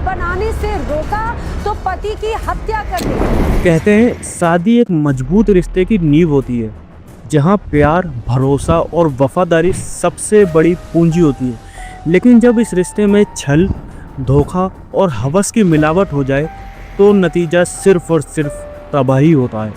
बनाने से रोका तो पति की हत्या कर दी। कहते हैं शादी एक मजबूत रिश्ते की नींव होती है, जहां प्यार, भरोसा और वफादारी सबसे बड़ी पूंजी होती है। लेकिन जब इस रिश्ते में छल, धोखा और हवस की मिलावट हो जाए तो नतीजा सिर्फ और सिर्फ तबाही होता है।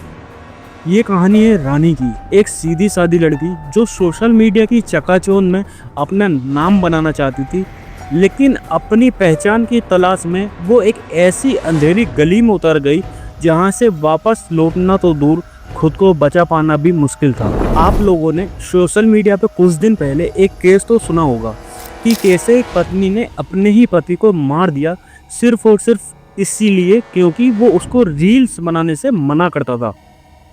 ये कहानी है रानी की, एक सीधी सादी लड़की जो सोशल मीडिया की चकाचौंध में अपना नाम बनाना चाहती थी, लेकिन अपनी पहचान की तलाश में वो एक ऐसी अंधेरी गली में उतर गई जहां से वापस लौटना तो दूर, खुद को बचा पाना भी मुश्किल था। आप लोगों ने सोशल मीडिया पर कुछ दिन पहले एक केस तो सुना होगा कि कैसे एक पत्नी ने अपने ही पति को मार दिया सिर्फ और सिर्फ इसीलिए क्योंकि वो उसको रील्स बनाने से मना करता था।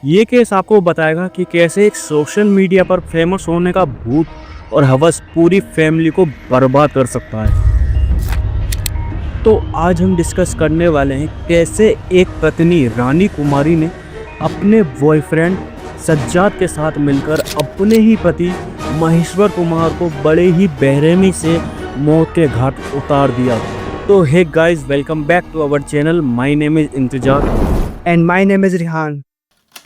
ये केस आपको बताएगा कि कैसे एक सोशल मीडिया पर फेमस होने का भूत और हवस पूरी फैमिली को बर्बाद कर सकता है। तो आज हम डिस्कस करने वाले हैं कैसे एक पत्नी रानी कुमारी ने अपने बॉयफ्रेंड सज्जाद के साथ मिलकर अपने ही पति महेश्वर कुमार को बड़े ही बेरहमी से मौत के घाट उतार दिया। तो hey guys, welcome back to our channel. My name is Intezar and my name is Rihan.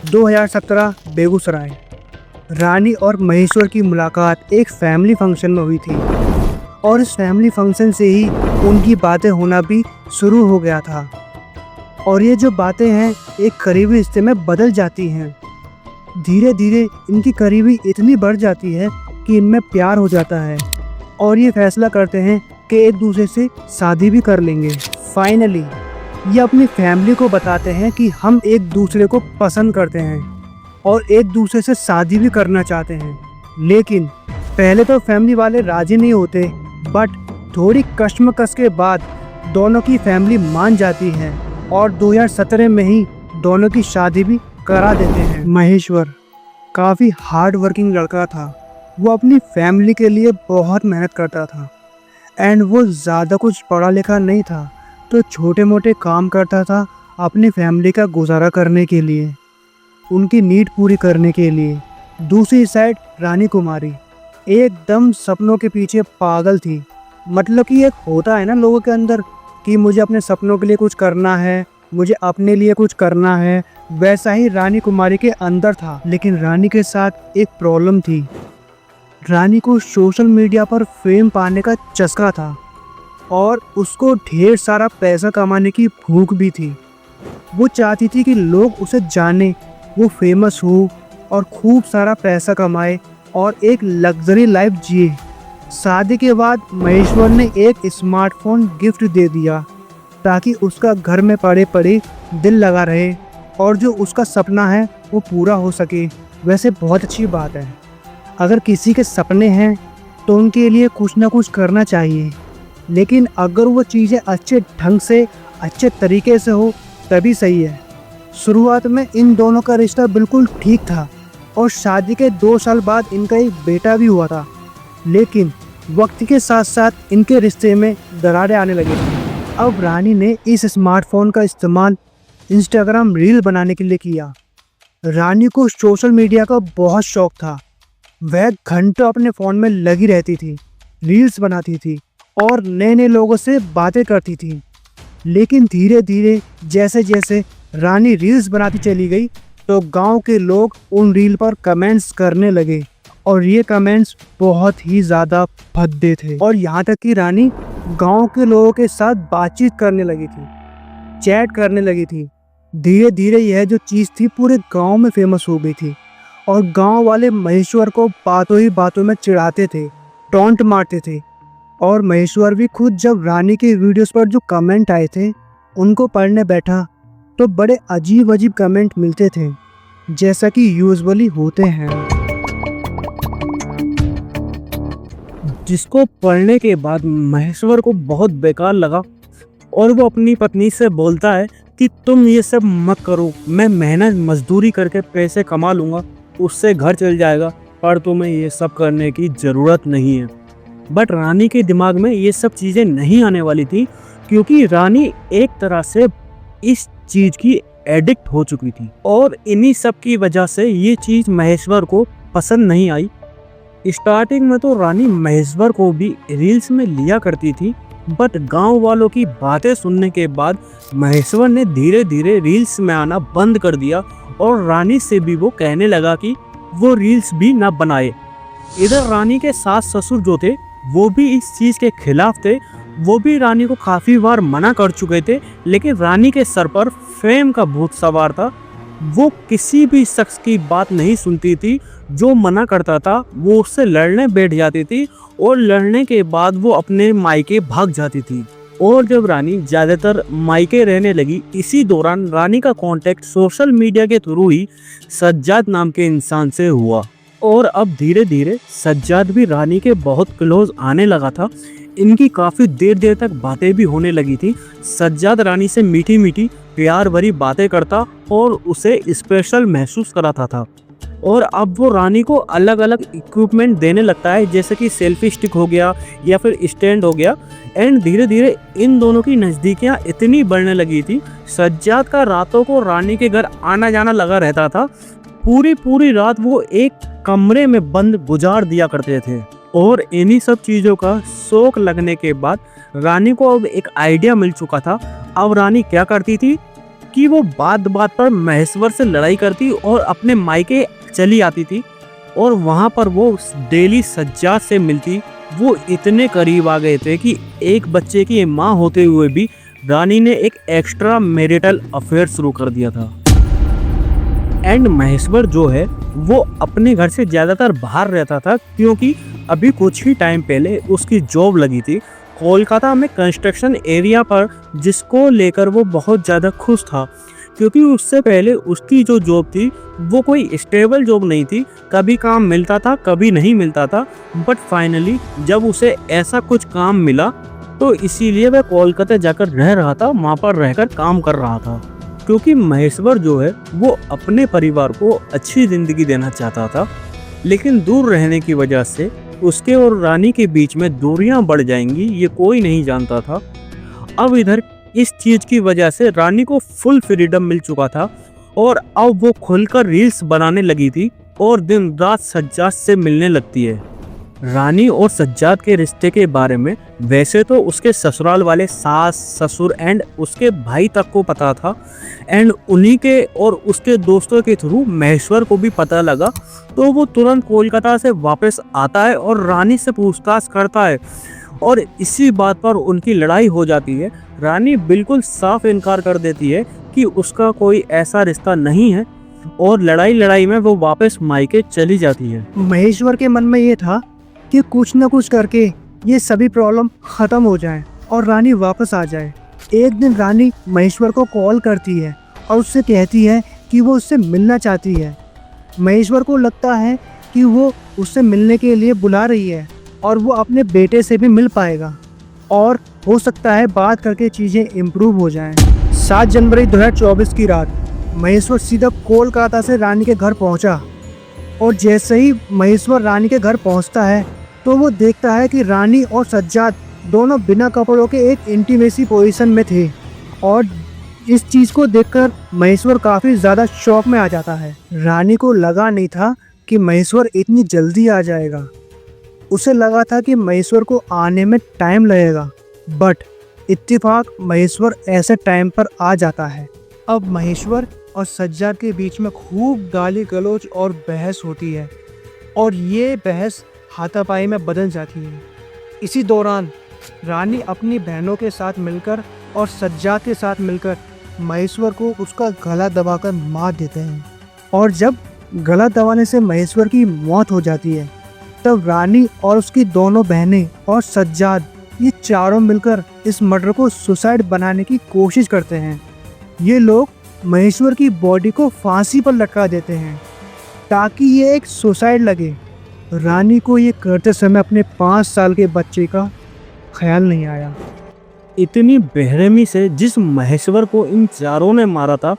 2017 Begusarai. Rani और महेश्वर की मुलाकात एक फैमिली फंक्शन में हुई थी और इस फैमिली फंक्शन से ही उनकी बातें होना भी शुरू हो गया था। और ये जो बातें हैं एक करीबी रिश्ते में बदल जाती हैं। धीरे धीरे इनकी करीबी इतनी बढ़ जाती है कि इनमें प्यार हो जाता है और ये फैसला करते हैं कि एक दूसरे से शादी भी कर लेंगे। फाइनली ये अपनी फैमिली को बताते हैं कि हम एक दूसरे को पसंद करते हैं और एक दूसरे से शादी भी करना चाहते हैं। लेकिन पहले तो फैमिली वाले राजी नहीं होते, बट थोड़ी कश्मकश के बाद दोनों की फैमिली मान जाती है और 2017 में ही दोनों की शादी भी करा देते हैं। महेश्वर काफ़ी हार्ड वर्किंग लड़का था। वो अपनी फैमिली के लिए बहुत मेहनत करता था एंड वो ज़्यादा कुछ पढ़ा लिखा नहीं था, तो छोटे मोटे काम करता था अपनी फैमिली का गुजारा करने के लिए, उनकी नीड पूरी करने के लिए। दूसरी साइड रानी कुमारी एकदम सपनों के पीछे पागल थी। मतलब कि एक होता है ना लोगों के अंदर कि मुझे अपने सपनों के लिए कुछ करना है, मुझे अपने लिए कुछ करना है, वैसा ही रानी कुमारी के अंदर था। लेकिन रानी के साथ एक प्रॉब्लम थी। रानी को सोशल मीडिया पर फेम पाने का चस्का था और उसको ढेर सारा पैसा कमाने की भूख भी थी। वो चाहती थी कि लोग उसे जाने, वो फेमस हो और खूब सारा पैसा कमाए और एक लग्जरी लाइफ जिए। शादी के बाद महेश्वर ने एक स्मार्टफोन गिफ्ट दे दिया ताकि उसका घर में पड़े पड़े दिल लगा रहे और जो उसका सपना है वो पूरा हो सके। वैसे बहुत अच्छी बात है, अगर किसी के सपने हैं तो उनके लिए कुछ ना कुछ करना चाहिए, लेकिन अगर वो चीज़ें अच्छे ढंग से, अच्छे तरीके से हो तभी सही है। शुरुआत में इन दोनों का रिश्ता बिल्कुल ठीक था और शादी के 2 साल बाद इनका एक बेटा भी हुआ था। लेकिन वक्त के साथ साथ इनके रिश्ते में दरारें आने लगी थी। अब रानी ने इस स्मार्टफोन का इस्तेमाल इंस्टाग्राम रील बनाने के लिए किया। रानी को सोशल मीडिया का बहुत शौक था। वह घंटों अपने फ़ोन में लगी रहती थी, रील्स बनाती थी और नए नए लोगों से बातें करती थी। लेकिन धीरे धीरे जैसे जैसे रानी रील्स बनाती चली गई तो गांव के लोग उन रील पर कमेंट्स करने लगे और ये कमेंट्स बहुत ही ज़्यादा भद्दे थे। और यहाँ तक कि रानी गांव के लोगों के साथ बातचीत करने लगी थी, चैट करने लगी थी। धीरे धीरे यह जो चीज़ थी पूरे गांव में फेमस हो गई थी और गांव वाले महेश्वर को बातों ही बातों में चिढ़ाते थे, टॉन्ट मारते थे। और महेश्वर भी खुद जब रानी के वीडियोस पर जो कमेंट आए थे उनको पढ़ने बैठा तो बड़े अजीब अजीब कमेंट मिलते थे, जैसा कि यूजुअली होते हैं, जिसको पढ़ने के बाद महेश्वर को बहुत बेकार लगा और वो अपनी पत्नी से बोलता है कि तुम ये सब मत करो, मैं मेहनत मजदूरी करके पैसे कमा लूँगा, उससे घर चल जाएगा, पर तुम्हें ये सब करने की ज़रूरत नहीं है। बट रानी के दिमाग में ये सब चीज़ें नहीं आने वाली थी क्योंकि रानी एक तरह से इस चीज़ की एडिक्ट हो चुकी थी और इन्हीं सब की वजह से ये चीज़ महेश्वर को पसंद नहीं आई। स्टार्टिंग में तो रानी महेश्वर को भी रील्स में लिया करती थी, बट गांव वालों की बातें सुनने के बाद महेश्वर ने धीरे धीरे रील्स में आना बंद कर दिया और रानी से भी वो कहने लगा कि वो रील्स भी ना बनाए। इधर रानी के सास ससुर जो थे वो भी इस चीज़ के खिलाफ थे। वो भी रानी को काफ़ी बार मना कर चुके थे, लेकिन रानी के सर पर फेम का भूत सवार था। वो किसी भी शख्स की बात नहीं सुनती थी। जो मना करता था वो उससे लड़ने बैठ जाती थी और लड़ने के बाद वो अपने मायके भाग जाती थी। और जब रानी ज़्यादातर मायके रहने लगी, इसी दौरान रानी का कांटेक्ट सोशल मीडिया के थ्रू ही सज्जाद नाम के इंसान से हुआ। और अब धीरे धीरे सज्जाद भी रानी के बहुत क्लोज आने लगा था। इनकी काफ़ी देर देर तक बातें भी होने लगी थी। सज्जाद रानी से मीठी मीठी प्यार भरी बातें करता और उसे स्पेशल महसूस कराता था। और अब वो रानी को अलग अलग इक्विपमेंट देने लगता है, जैसे कि सेल्फी स्टिक हो गया या फिर स्टैंड हो गया। एंड धीरे धीरे इन दोनों की नज़दीकियाँ इतनी बढ़ने लगी थी। सज्जाद का रातों को रानी के घर आना जाना लगा रहता था। पूरी रात वो एक कमरे में बंद गुजार दिया करते थे। और इन्हीं सब चीज़ों का शौक लगने के बाद रानी को अब एक आइडिया मिल चुका था। अब रानी क्या करती थी कि वो बात बात पर महेश्वर से लड़ाई करती और अपने मायके चली आती थी और वहाँ पर वो डेली सज्जाद से मिलती। वो इतने करीब आ गए थे कि एक बच्चे की माँ होते हुए भी रानी ने एक एक्स्ट्रा मैरिटल अफेयर शुरू कर दिया था। एंड महेश्वर जो है वो अपने घर से ज़्यादातर बाहर रहता था, क्योंकि अभी कुछ ही टाइम पहले उसकी जॉब लगी थी कोलकाता में कंस्ट्रक्शन एरिया पर, जिसको लेकर वो बहुत ज़्यादा खुश था। क्योंकि उससे पहले उसकी जो जॉब थी वो कोई स्टेबल जॉब नहीं थी, कभी काम मिलता था कभी नहीं मिलता था। बट फाइनली जब उसे ऐसा कुछ काम मिला तो इसीलिए वह कोलकाता जाकर रह रहा था, वहाँ पर रहकर काम कर रहा था। क्योंकि महेश्वर जो है वो अपने परिवार को अच्छी ज़िंदगी देना चाहता था, लेकिन दूर रहने की वजह से उसके और रानी के बीच में दूरियां बढ़ जाएंगी, ये कोई नहीं जानता था। अब इधर इस चीज़ की वजह से रानी को फुल फ्रीडम मिल चुका था और अब वो खुलकर रील्स बनाने लगी थी और दिन रात सज्जाद से मिलने लगती है। रानी और सज्जाद के रिश्ते के बारे में वैसे तो उसके ससुराल वाले सास ससुर एंड उसके भाई तक को पता था। एंड उन्हीं के और उसके दोस्तों के थ्रू महेश्वर को भी पता लगा, तो वो तुरंत कोलकाता से वापस आता है और रानी से पूछताछ करता है और इसी बात पर उनकी लड़ाई हो जाती है। रानी बिल्कुल साफ इनकार कर देती है कि उसका कोई ऐसा रिश्ता नहीं है और लड़ाई में वो वापस मायके चली जाती है। महेश्वर के मन में ये था कि कुछ न कुछ करके ये सभी प्रॉब्लम ख़त्म हो जाए और रानी वापस आ जाए। एक दिन रानी महेश्वर को कॉल करती है और उससे कहती है कि वो उससे मिलना चाहती है। महेश्वर को लगता है कि वो उससे मिलने के लिए बुला रही है और वो अपने बेटे से भी मिल पाएगा और हो सकता है बात करके चीज़ें इम्प्रूव हो जाएं। 7 जनवरी 2024 की रात महेश्वर सीधा कोलकाता से रानी के घर पहुंचा और जैसे ही महेश्वर रानी के घर पहुंचता है तो वो देखता है कि रानी और सज्जाद दोनों बिना कपड़ों के एक इंटीमेसी पोजीशन में थे। और इस चीज़ को देखकर महेश्वर काफ़ी ज़्यादा शॉक में आ जाता है। रानी को लगा नहीं था कि महेश्वर इतनी जल्दी आ जाएगा। उसे लगा था कि महेश्वर को आने में टाइम लगेगा, बट इत्तेफाक महेश्वर ऐसे टाइम पर आ जाता है। अब महेश्वर और सज्जाद के बीच में खूब गाली गलौज और बहस होती है और ये बहस हाथापाई में बदल जाती है। इसी दौरान रानी अपनी बहनों के साथ मिलकर और सज्जाद के साथ मिलकर महेश्वर को उसका गला दबाकर मार देते हैं और जब गला दबाने से महेश्वर की मौत हो जाती है तब रानी और उसकी दोनों बहनें और सज्जाद ये चारों मिलकर इस मर्डर को सुसाइड बनाने की कोशिश करते हैं। ये लोग महेश्वर की बॉडी को फांसी पर लटका देते हैं ताकि ये एक सुसाइड लगे। रानी को ये करते समय अपने 5 साल के बच्चे का ख्याल नहीं आया। इतनी बेरहमी से जिस महेश्वर को इन चारों ने मारा था,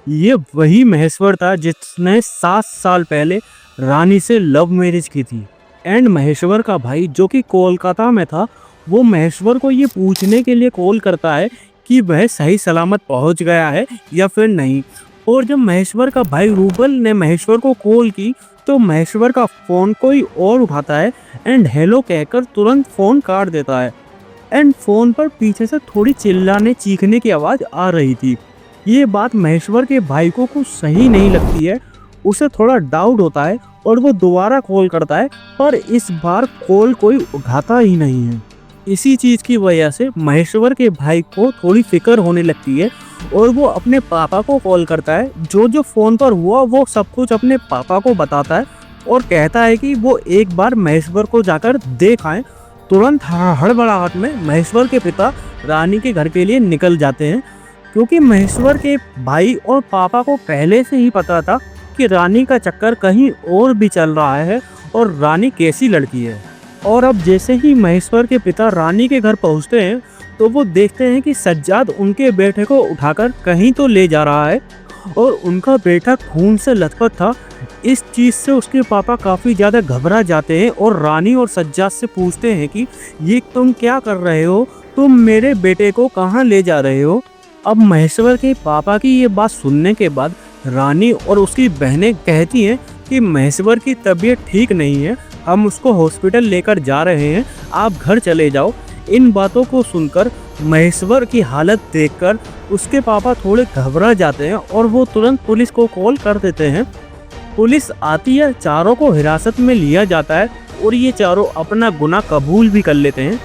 ये वही महेश्वर था जिसने 7 साल पहले रानी से लव मैरिज की थी। एंड महेश्वर का भाई जो कि कोलकाता में था, वो महेश्वर को ये पूछने के लिए कॉल करता है कि वह सही सलामत पहुंच गया है या फिर नहीं। और जब महेश्वर का भाई रूबल ने महेश्वर को कॉल की तो महेश्वर का फ़ोन कोई और उठाता है एंड हेलो कहकर तुरंत फ़ोन काट देता है। एंड फ़ोन पर पीछे से थोड़ी चिल्लाने चीखने की आवाज़ आ रही थी। ये बात महेश्वर के भाई को कुछ सही नहीं लगती है। उसे थोड़ा डाउट होता है और वो दोबारा कॉल करता है, पर इस बार कॉल कोई उठाता ही नहीं है। इसी चीज़ की वजह से महेश्वर के भाई को थोड़ी फिक्र होने लगती है और वो अपने पापा को कॉल करता है। जो फ़ोन पर हुआ वो सब कुछ अपने पापा को बताता है और कहता है कि वो एक बार महेश्वर को जाकर देख आए। तुरंत हड़बड़ाहट में महेश्वर के पिता रानी के घर के लिए निकल जाते हैं, क्योंकि महेश्वर के भाई और पापा को पहले से ही पता था कि रानी का चक्कर कहीं और भी चल रहा है और रानी कैसी लड़की है। और अब जैसे ही महेश्वर के पिता रानी के घर पहुंचते हैं तो वो देखते हैं कि सज्जाद उनके बेटे को उठाकर कहीं तो ले जा रहा है और उनका बेटा खून से लथपथ था। इस चीज़ से उसके पापा काफ़ी ज़्यादा घबरा जाते हैं और रानी और सज्जाद से पूछते हैं कि ये तुम क्या कर रहे हो, तुम मेरे बेटे को कहाँ ले जा रहे हो। अब महेश्वर के पापा की ये बात सुनने के बाद रानी और उसकी बहनें कहती हैं कि महेश्वर की तबीयत ठीक नहीं है, हम उसको हॉस्पिटल लेकर जा रहे हैं, आप घर चले जाओ। इन बातों को सुनकर महेश्वर की हालत देखकर उसके पापा थोड़े घबरा जाते हैं और वो तुरंत पुलिस को कॉल कर देते हैं। पुलिस आती है, चारों को हिरासत में लिया जाता है और ये चारों अपना गुनाह कबूल भी कर लेते हैं।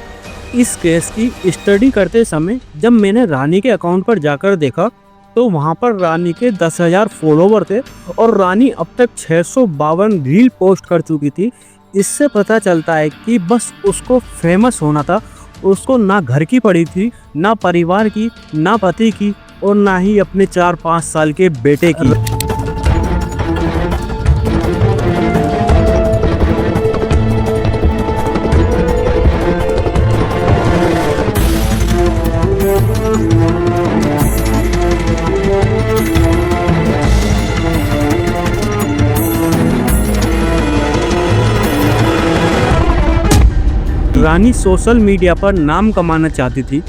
इस केस की स्टडी करते समय जब मैंने रानी के अकाउंट पर जाकर देखा तो वहाँ पर रानी के 10,000 फॉलोवर थे और रानी अब तक 652 रील पोस्ट कर चुकी थी। इससे पता चलता है कि बस उसको फेमस होना था। उसको ना घर की पड़ी थी, ना परिवार की, ना पति की और ना ही अपने 4-5 साल के बेटे की। रानी सोशल मीडिया पर नाम कमाना चाहती थी,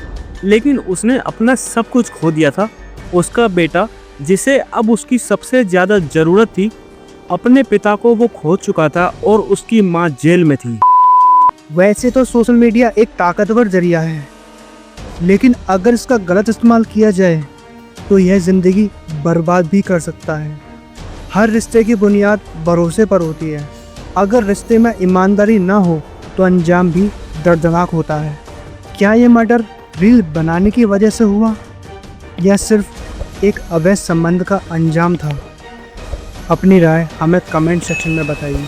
लेकिन उसने अपना सब कुछ खो दिया था। उसका बेटा, जिसे अब उसकी सबसे ज़्यादा ज़रूरत थी, अपने पिता को वो खो चुका था और उसकी माँ जेल में थी। वैसे तो सोशल मीडिया एक ताकतवर जरिया है, लेकिन अगर इसका गलत इस्तेमाल किया जाए तो यह ज़िंदगी बर्बाद भी कर सकता है। हर रिश्ते की बुनियाद भरोसे पर होती है। अगर रिश्ते में ईमानदारी ना हो तो अंजाम भी दर्दनाक होता है। क्या ये मर्डर रील बनाने की वजह से हुआ या सिर्फ एक अवैध संबंध का अंजाम था? अपनी राय हमें कमेंट सेक्शन में बताइए।